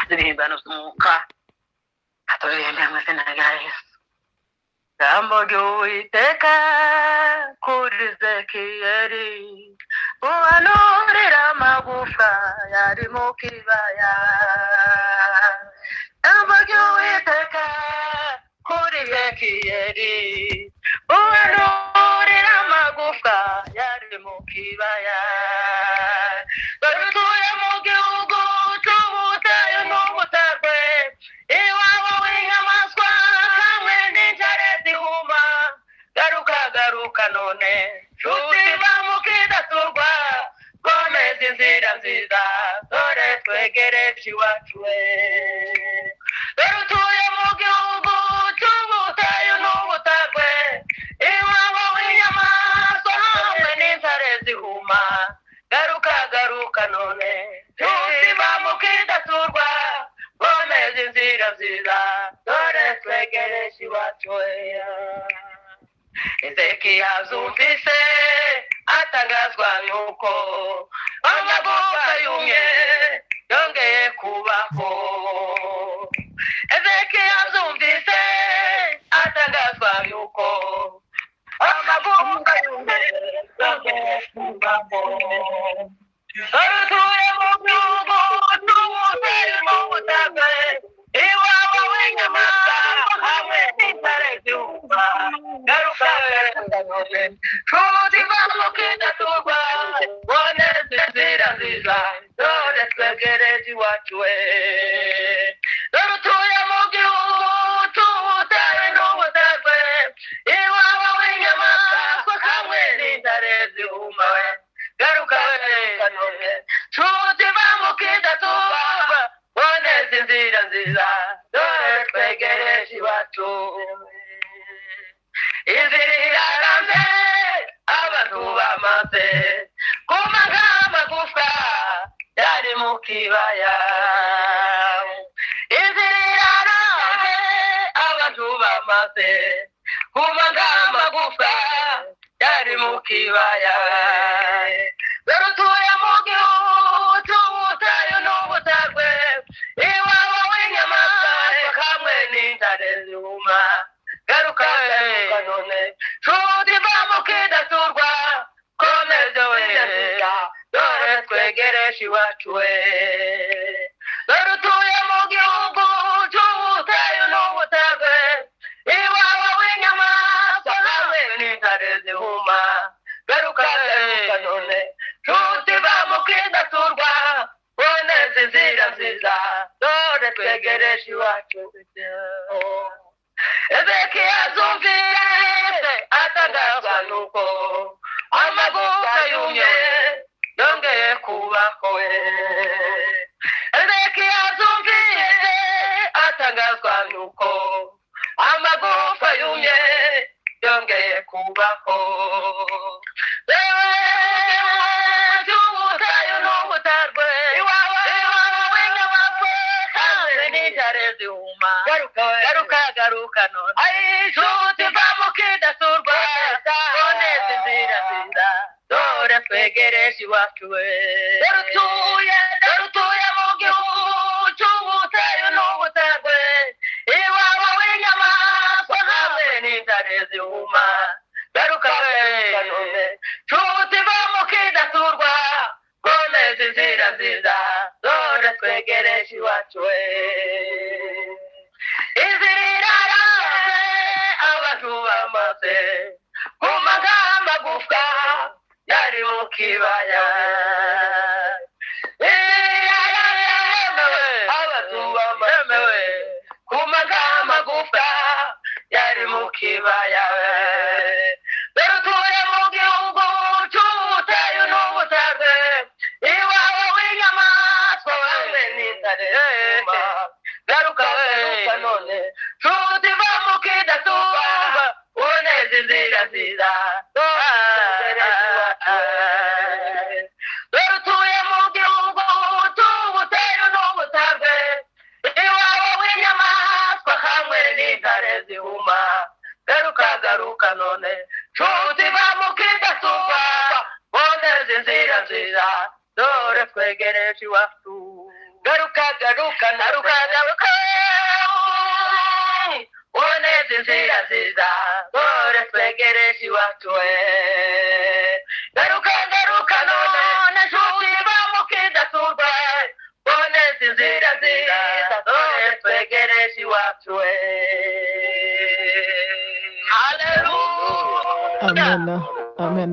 Zirihimbano z'umwuka aturirimbe mu izina rya Yesu. Jambo ry'Uwiteka kuri Ezekiyeli, uhanurira amagufa yari mu kibaya. Jambo ry'Uwiteka kuri Ezekiyeli, uhanurira amagufa yari mu kibaya. Barutuye mu gihugu cy'ubutayu n'ubutagwe, iwabo w'inyamaswa hamwe n'intare zihuma. Garuka garuka none nshuti bamukidaturwa, komeza inzira nziza dore twegereje iwacu. Barutuye mu gihugu cy'ubutayu n'ubutagwe, iwabo w'inyamaswa hamwe n'intare zihuma. Garuka garuka none nshuti bamukidaturwa, komeza inzira nziza dore twegereje iwacu. Ezekiya azumvise atangazwa nuko amagufa yumye yongeye kubaho. Ezekiya azumvise atangazwa nuko amagufa yumye yongeye kubaho. Barutuye mu gihugu cy'ubutayu n'ubutagwe, iwabo w'inyamaswa hamwe n'intare zihuma. Garuka garuka none nshuti bamukidaturwa, boneza inzira nziza dore twegereje iwacu. Barutuye mu gihugu cy'ubutayu n'ubutagwe, iwabo w'inyamaswa hamwe n'intare zihuma. Garuka garuka none nshuti bamukidaturwa, boneza inzira nziza dore twegereje iwacu. Inzira iraramye abantu bamaze kumaga amagufa yari mu kibaya. Inzira iraramye abantu bamaze kumaga amagufa yari mu kibaya. Barutuye mu gihugu cy'ubutayu n'ubutagwe, iwabo w'inyamaswa hamwe n'intare zihuma. Garuka garuka none nshuti bamukidaturwa, komeza inzira dore twegereje iwacu. Barutuye mu gihugu cy'ubutayu n'ubutagwe, iwabo w'inyamaswa hamwe n'intare zihuma. Garuka garuka none nshuti bamukidaturwa, boneza inzira nziza dore twegereje iwacu. Ezekiya azumvise atangazwa nuko amagufa yumye yongeye kubaho. Ezekiya azumvise atangazwa nuko amagufa yumye yongeye kubaho. Cy'ubutayu n'ubutagwe, iwabo w'inyamaswa hamwe n'intare zihuma. Garuka garuka none nshuti bamukidaturwa, boneza inzira nziza dore twegereje iwacu. Barutuye mu gihugu cy'ubutayu n'ubutagwe, iwabo w'inyamaswa hamwe n'intare zihuma. Garuka garuka none nshuti bamukidaturwa, boneza inzira nziza dore twegereje iwacu. Inzira iraramye abantu bamaze kumaga amagufa yari mu kibaya. Abantu bamaze kumaga amagufa yari mu kibaya. Barutuye mu gihugu cy'ubutayu n'ubutagwe, iwabo w'inyamaswa hamwe n'intare zihuma. Garuka garuka none nshuti bamukidaturwa, boneza inzira nziza dore twegereje iwacu. Barutuye mu gihugu cy'ubutayu n'ubutagwe, iwabo w'inyamaswa hamwe n'intare zihuma. Garuka garuka none nshuti bamukidaturwa, boneza inzira nziza dore twegereje iwacu garuka garuka garuka garuka uboneze inzira nziza dore twegereje iwacu garuka garuka none nshuti bamukidaturwa uboneze inzira nziza dore twegereje iwacu haleluya amen.